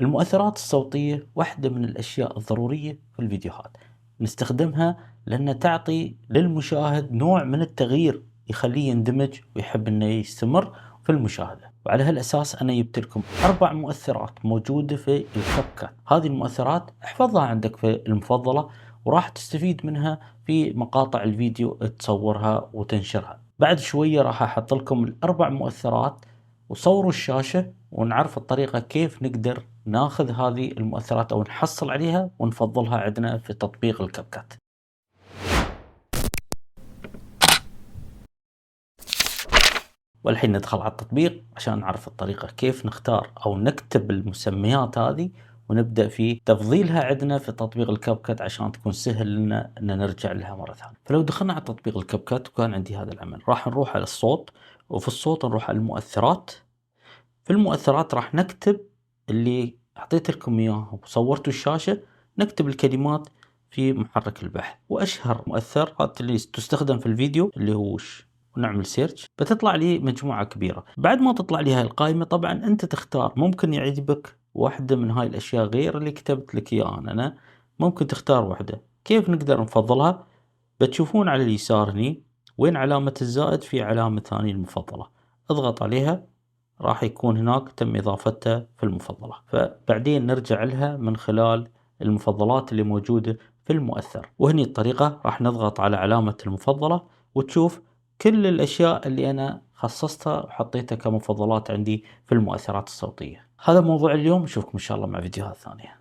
المؤثرات الصوتية واحدة من الأشياء الضرورية في الفيديوهات، نستخدمها لأن تعطي للمشاهد نوع من التغيير يخليه يندمج ويحب أنه يستمر في المشاهدة. وعلى هالأساس أنا جبت لكم 4 مؤثرات موجودة في الكاب كات. هذه المؤثرات احفظها عندك في المفضلة وراح تستفيد منها في مقاطع الفيديو تصورها وتنشرها. بعد شوية راح أحط لكم ال4 مؤثرات وصوروا الشاشة ونعرف الطريقة كيف نقدر ناخذ هذه المؤثرات أو نحصل عليها ونفضلها عندنا في تطبيق الكاب كات. والحين ندخل على التطبيق عشان نعرف الطريقة كيف نختار أو نكتب المسميات هذه ونبدأ في تفضيلها عندنا في تطبيق الكاب كات عشان تكون سهل لنا أن نرجع لها مرة ثانية. فلو دخلنا على تطبيق الكاب كات وكان عندي هذا العمل، راح نروح على الصوت، وفي الصوت نروح على المؤثرات. في المؤثرات راح نكتب اللي أعطيت لكم إياه وصورتوا الشاشة، نكتب الكلمات في محرك البحث. وأشهر مؤثر هذا اللي تستخدم في الفيديو اللي هو ونعمل سيرش، بتطلع لي مجموعة كبيرة. بعد ما تطلع لي هاي القائمة طبعا أنت تختار، ممكن يعجبك واحدة من هاي الأشياء غير اللي كتبت لك إياه أنا، ممكن تختار واحدة. كيف نقدر نفضلها؟ بتشوفون على اليسار هني وين علامة الزائد في علامة ثانية المفضلة، اضغط عليها راح يكون هناك تم إضافتها في المفضلة، فبعدين نرجع لها من خلال المفضلات اللي موجودة في المؤثر. وهني الطريقة راح نضغط على علامة المفضلة وتشوف كل الأشياء اللي أنا خصصتها وحطيتها كمفضلات عندي في المؤثرات الصوتية. هذا موضوع اليوم، نشوفكم إن شاء الله مع فيديوهات ثانية.